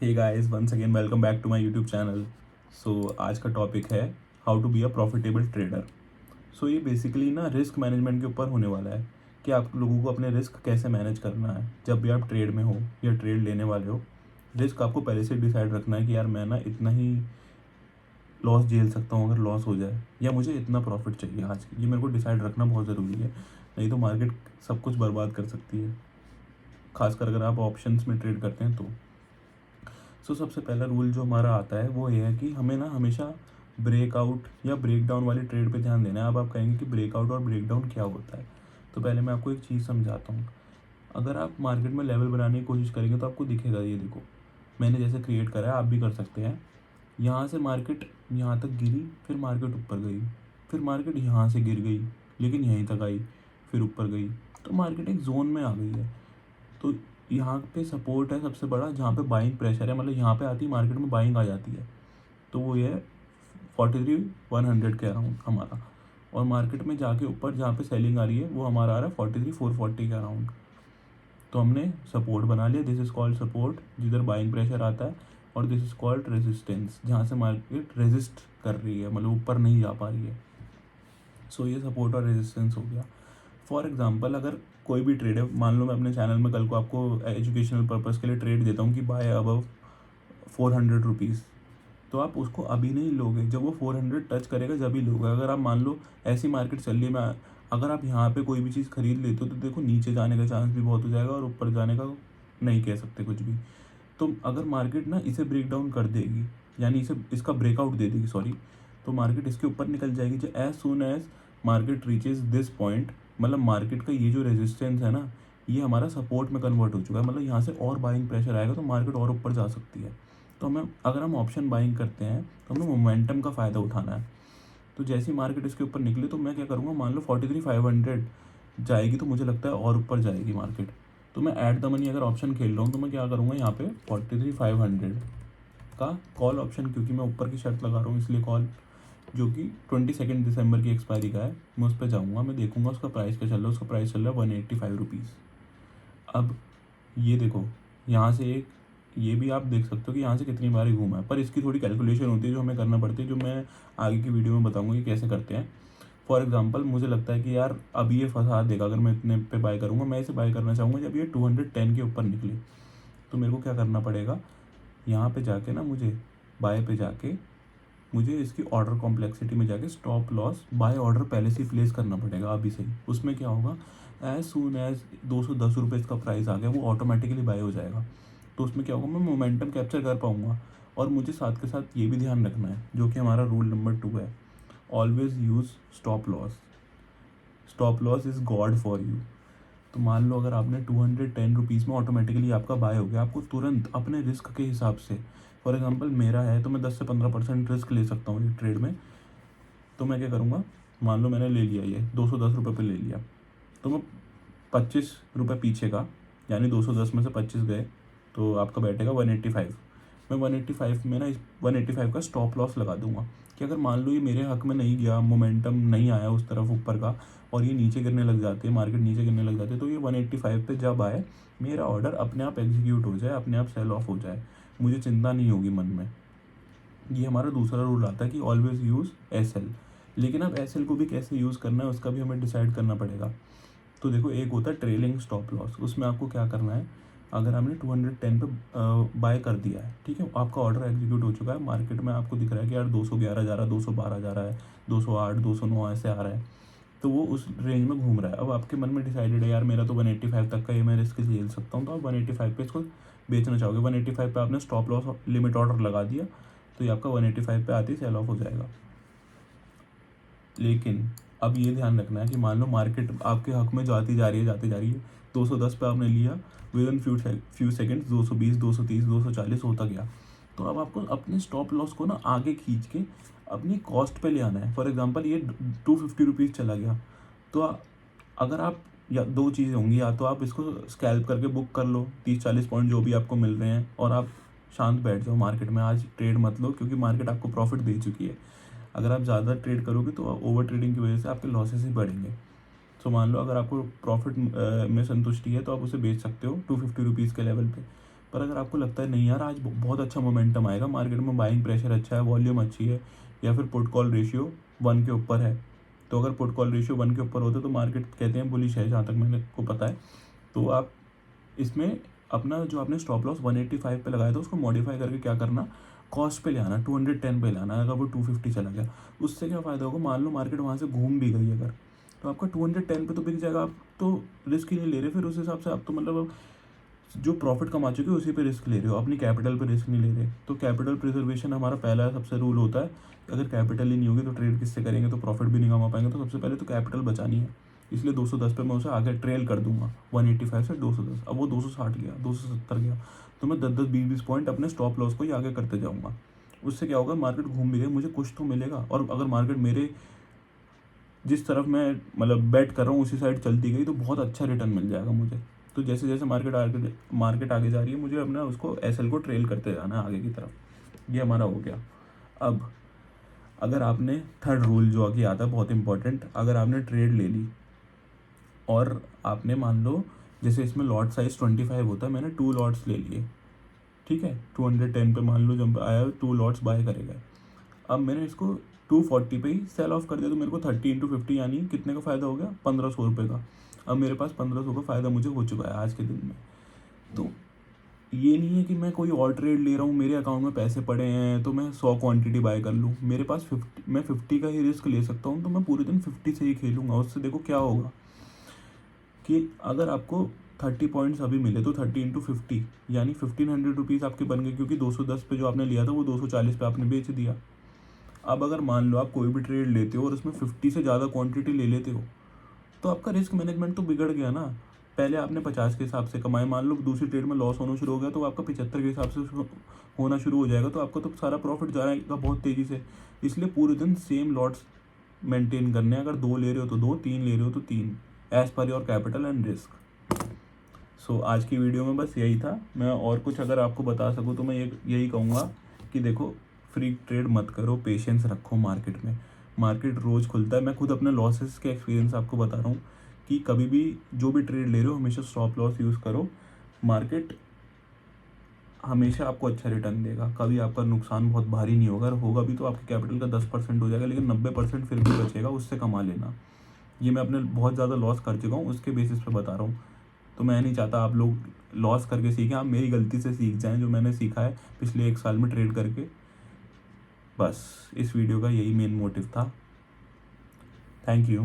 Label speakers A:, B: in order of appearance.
A: Hey guys, once again welcome back to my YouTube channel. So आज का topic है how to be a profitable trader. So ये basically ना risk management के ऊपर होने वाला है कि आप लोगों को अपने रिस्क कैसे मैनेज करना है जब भी आप ट्रेड में हो या ट्रेड लेने वाले हो। रिस्क आपको पहले से डिसाइड रखना है कि यार मैं ना इतना ही लॉस झेल सकता हूँ अगर लॉस हो जाए, या मुझे इतना प्रॉफिट चाहिए आज। ये मेरे को डिसाइड रखना बहुत ज़रूरी है, नहीं तो मार्केट सब कुछ बर्बाद कर सकती है, खासकर अगर आप ऑप्शंस में ट्रेड करते हैं तो। सबसे पहला रूल जो हमारा आता है वो ये है कि हमें ना हमेशा ब्रेकआउट या ब्रेकडाउन वाली ट्रेड पे ध्यान देना है। अब आप कहेंगे कि ब्रेकआउट और ब्रेकडाउन क्या होता है, तो पहले मैं आपको एक चीज़ समझाता हूँ। अगर आप मार्केट में लेवल बनाने की कोशिश करेंगे तो आपको दिखेगा, ये देखो मैंने जैसे क्रिएट करा है, आप भी कर सकते हैं। यहाँ से मार्केट यहाँ तक गिरी, फिर मार्केट ऊपर गई, फिर मार्केट यहाँ से गिर गई लेकिन यहीं तक आई, फिर ऊपर गई, तो मार्केट एक जोन में आ गई है। तो यहाँ पे सपोर्ट है सबसे बड़ा, जहाँ पे बाइंग प्रेशर है, मतलब यहाँ पे आती है मार्केट में बाइंग आ जाती है, तो वो ये 43,100 के अराउंड हमारा। और मार्केट में जाके ऊपर जहाँ पे सेलिंग आ रही है वो हमारा आ रहा है 43,440 के अराउंड। तो हमने सपोर्ट बना लिया, दिस इज़ कॉल्ड सपोर्ट जिधर बाइंग प्रेशर आता है, और दिस इज़ कॉल्ड रेजिस्टेंस जहाँ से मार्केट रेजिस्ट कर रही है, मतलब ऊपर नहीं जा पा रही है। सो ये सपोर्ट और रेजिस्टेंस हो गया। फॉर एग्जांपल अगर कोई भी ट्रेड है, मान लो मैं अपने चैनल में कल को आपको एजुकेशनल पर्पज़ के लिए ट्रेड देता हूँ कि बाय अबव 400 रुपीज़, तो आप उसको अभी नहीं लोगे, जब वो 400 टच करेगा जब ही लोगे। अगर आप मान लो ऐसी मार्केट चल रही है, मैं अगर आप यहाँ पे कोई भी चीज़ खरीद लेते हो तो देखो नीचे जाने का चांस भी बहुत हो जाएगा और ऊपर जाने का नहीं कह सकते कुछ भी। तो अगर मार्केट ना इसे ब्रेक डाउन कर देगी, यानी इसे इसका ब्रेकआउट दे देगी, सॉरी, तो मार्केट इसके ऊपर निकल जाएगी। जो as soon as market reaches this point, मतलब मार्केट का ये जो रेजिस्टेंस है ना, ये हमारा सपोर्ट में कन्वर्ट हो चुका है, मतलब यहाँ से और बाइंग प्रेशर आएगा तो मार्केट और ऊपर जा सकती है। तो हमें, अगर हम ऑप्शन बाइंग करते हैं तो हमें मोमेंटम का फ़ायदा उठाना है। तो जैसी मार्केट इसके ऊपर निकली तो मैं क्या करूँगा, मान लो 43,500 जाएगी तो मुझे लगता है और ऊपर जाएगी मार्केट, तो मैं ऐट द मनी अगर ऑप्शन खेल रहा हूँ तो मैं क्या करूँगा, यहाँ पे 43,500 का कॉल ऑप्शन, क्योंकि मैं ऊपर की शर्त लगा रहा हूँ इसलिए कॉल, जो कि 22 दिसंबर की एक्सपायरी का है, मैं उस पर जाऊँगा, मैं देखूँगा उसका प्राइस क्या चल रहा है। उसका प्राइस चल रहा है 185 रुपीज़। अब ये देखो, यहाँ से एक, ये भी आप देख सकते हो कि यहाँ से कितनी बार ही घूमा है, पर इसकी थोड़ी कैलकुलेशन होती है जो हमें करना पड़ती है, जो मैं आगे की वीडियो में बताऊँगा कि कैसे करते हैं। फॉर एग्जांपल मुझे लगता है कि यार अभी ये फंसा देगा, अगर मैं इतने पे बाय करूँगा, मैं इसे बाय करना चाहूँगा जब ये 210 के ऊपर निकले, तो मेरे को क्या करना पड़ेगा, यहाँ पे जाके ना मुझे बाय पे जाके मुझे इसकी ऑर्डर कॉम्प्लेक्सिटी में जाके स्टॉप लॉस बाय ऑर्डर पहले से प्लेस करना पड़ेगा अभी से ही। उसमें क्या होगा, एज सुन एज 210 रुपये इसका प्राइस आ गया, वो ऑटोमेटिकली बाय हो जाएगा। तो उसमें क्या होगा, मैं मोमेंटम कैप्चर कर पाऊँगा। और मुझे साथ के साथ ये भी ध्यान रखना है, जो कि हमारा रूल नंबर 2 है, always use stop loss. Stop loss is God for you. तो मान लो अगर आपने 210 रुपीज़ में ऑटोमेटिकली आपका बाय हो गया, आपको तुरंत अपने रिस्क के हिसाब से, फॉर एग्जांपल मेरा है तो मैं 10 से 15% रिस्क ले सकता हूँ ये ट्रेड में। तो मैं क्या करूँगा, मान लो मैंने ले लिया, ये 210 रुपये पे ले लिया, तो मैं 25 रुपये पीछे का, यानी 210 में से 25 गए तो आपका बैठेगा 185। मैं 185 में ना, इस 185 का स्टॉप लॉस लगा दूंगा कि अगर मान लो ये मेरे हक में नहीं गया, मोमेंटम नहीं आया उस तरफ ऊपर का, और ये नीचे गिरने लग जाते हैं, मार्केट नीचे गिरने लग जाते हैं, तो ये 185 पे जब आए मेरा ऑर्डर अपने आप एग्जीक्यूट हो जाए, अपने आप सेल ऑफ हो जाए, मुझे चिंता नहीं होगी मन में। ये हमारा दूसरा रूल आता है कि ऑलवेज यूज़ एस एल। लेकिन अब एस एल को भी कैसे यूज़ करना है उसका भी हमें डिसाइड करना पड़ेगा। तो देखो, एक होता है ट्रेलिंग स्टॉप लॉस, उसमें आपको क्या करना है, अगर आपने 210 पे बाय कर दिया है, ठीक है, आपका ऑर्डर एग्जीक्यूट हो चुका है, मार्केट में आपको दिख रहा है कि यार 211 जा रहा है, 212 जा रहा है, 208, 209 ऐसे आ रहा है, तो वो उस रेंज में घूम रहा है। अब आपके मन में डिसाइडेड है यार मेरा तो 185 तक का ये मैं रिस्क झेल सकता हूँ, तो आप 185 पे इसको बेचना चाहोगे। 185 पे आपने स्टॉप लॉस लिमिट ऑर्डर लगा दिया, तो ये आपका 185 पे आते ही सेल ऑफ हो जाएगा। लेकिन अब ये ध्यान रखना है कि मान लो मार्केट आपके हक में जाती जा रही है, जाती जा रही है, 210 पे आपने लिया, विद इन फ्यू सेकेंड्स 220, 230, 240 होता गया, तो अब आपको अपने स्टॉप लॉस को ना आगे खींच के अपनी कॉस्ट पे ले आना है। फॉर एग्जांपल ये 250 रुपीज़ चला गया, तो अगर आप, या दो चीज़ें होंगी, या तो आप इसको स्कैल्प करके बुक कर लो 30-40 पॉइंट जो भी आपको मिल रहे हैं, और आप शांत बैठ जाओ मार्केट में, आज ट्रेड मत लो क्योंकि मार्केट आपको प्रॉफिट दे चुकी है। अगर आप ज़्यादा ट्रेड करोगे तो ओवर ट्रेडिंग की वजह से आपके लॉसेस ही बढ़ेंगे। मान लो अगर आपको प्रॉफिट में संतुष्टि है तो आप उसे बेच सकते हो 250 रुपीज़ के लेवल पे। पर अगर आपको लगता है नहीं यार आज बहुत अच्छा मोमेंटम आएगा, मार्केट में बाइंग प्रेशर अच्छा है, वॉल्यूम अच्छी है, या फिर पुट कॉल रेशियो 1 के ऊपर है, तो अगर पुट कॉल रेशियो 1 के ऊपर होता है तो मार्केट कहते हैं बुलिश है, जहाँ तक मैंने को पता है। तो आप इसमें अपना जो आपने स्टॉप लॉस 185 पे लगाया था उसको मॉडिफाई करके क्या करना, कॉस्ट पे ले आना, 210 पे लाना। अगर वो 250 चला गया, उससे क्या फ़ायदा होगा, मान लो मार्केट वहाँ से घूम भी गई अगर, तो आपका 210 पे तो बिक जाएगा। आप तो रिस्क ही नहीं ले रहे, फिर उस हिसाब से आप तो मतलब जो प्रॉफिट कमा चुके हो उसी पे रिस्क ले रहे हो, अपनी कैपिटल पे रिस्क नहीं ले रहे। तो कैपिटल प्रिजर्वेशन हमारा पहला सबसे रूल होता है, अगर कैपिटल ही नहीं होगी तो ट्रेड किससे करेंगे, तो प्रॉफिट भी नहीं कमा पाएंगे। तो सबसे पहले तो कैपिटल बचानी है, इसलिए 210 पे मैं उसे आगे ट्रेल कर दूंगा, 185 से 210। अब वो 260 गया, 270 गया, तो मैं 10-10, 20-20 पॉइंट अपने स्टॉप लॉस को ही आगे करते जाऊँगा। उससे क्या होगा, मार्केट घूम भी गई, मुझे कुछ तो मिलेगा। और अगर मार्केट मेरे जिस तरफ मैं मतलब बेट कर रहा हूँ उसी साइड चलती गई तो बहुत अच्छा रिटर्न मिल जाएगा मुझे। तो जैसे जैसे मार्केट आगे जा रही है, मुझे अपना उसको एसएल को ट्रेल करते जाना है आगे की तरफ। ये हमारा हो गया। अब अगर आपने थर्ड रूल जो आगे आता है बहुत इंपॉर्टेंट, अगर आपने ट्रेड ले ली और आपने मान लो जैसे इसमें लॉट साइज 25 होता है, मैंने 2 लॉट्स ले लिए, ठीक है, 210 पे मान लो जब आया 2 लॉट्स बाय करेगा। अब मैंने इसको 240 पे ही सेल ऑफ कर दिया, तो मेरे को 30 × 50 यानी कितने का फ़ायदा हो गया, 1500 रुपये का। अब मेरे पास 1500 का फ़ायदा मुझे हो चुका है आज के दिन में। तो ये नहीं है कि मैं कोई और ट्रेड ले रहा हूँ, मेरे अकाउंट में पैसे पड़े हैं तो मैं 100 क्वांटिटी बाय कर लूँ। मेरे पास 50, मैं 50 का ही रिस्क ले सकता हूँ, तो मैं पूरे दिन 50 से ही खेलूँगा। उससे देखो क्या होगा कि अगर आपको 30 पॉइंट्स अभी मिले तो 30 × 50 यानी 1500 रुपीज़ आपके बन गए, क्योंकि 210 पे जो आपने लिया था वो 240 पे आपने बेच दिया। अब अगर मान लो आप कोई भी ट्रेड लेते हो और उसमें 50 से ज़्यादा क्वांटिटी ले लेते हो, तो आपका रिस्क मैनेजमेंट तो बिगड़ गया ना। पहले आपने 50 के हिसाब से कमाए, मान लो दूसरी ट्रेड में लॉस होना शुरू हो गया तो आपका 75 के हिसाब से होना शुरू हो जाएगा, तो आपका तो सारा प्रॉफिट जाएगा बहुत तेज़ी से। इसलिए पूरे दिन सेम लॉट्स मेंटेन करने हैं। अगर 2 ले रहे हो तो 2, 3 ले रहे हो तो 3, as per your capital and risk. So आज की वीडियो में बस यही था। मैं और कुछ अगर आपको बता सकूँ तो मैं यही कहूँगा कि देखो, फ्री ट्रेड मत करो, पेशेंस रखो मार्केट में। मार्केट रोज़ खुलता है। मैं खुद अपने लॉसेस के एक्सपीरियंस आपको बता रहा हूँ कि कभी भी जो भी ट्रेड ले रहे हो हमेशा स्टॉप लॉस यूज़ करो। मार्केट हमेशा आपको अच्छा रिटर्न देगा, कभी आपका नुकसान बहुत भारी नहीं होगा। अगर होगा भी तो आपके कैपिटल का 10% हो जाएगा, लेकिन 90% फिर भी बचेगा, उससे कमा लेना। ये मैं अपने बहुत ज़्यादा लॉस कर चुका हूँ, उसके बेसिस पे बता रहा हूँ। तो मैं नहीं चाहता आप लोग लॉस करके सीखें, आप मेरी गलती से सीख जाएं जो मैंने सीखा है पिछले 1 साल में ट्रेड करके। बस इस वीडियो का यही मेन मोटिव था। Thank you.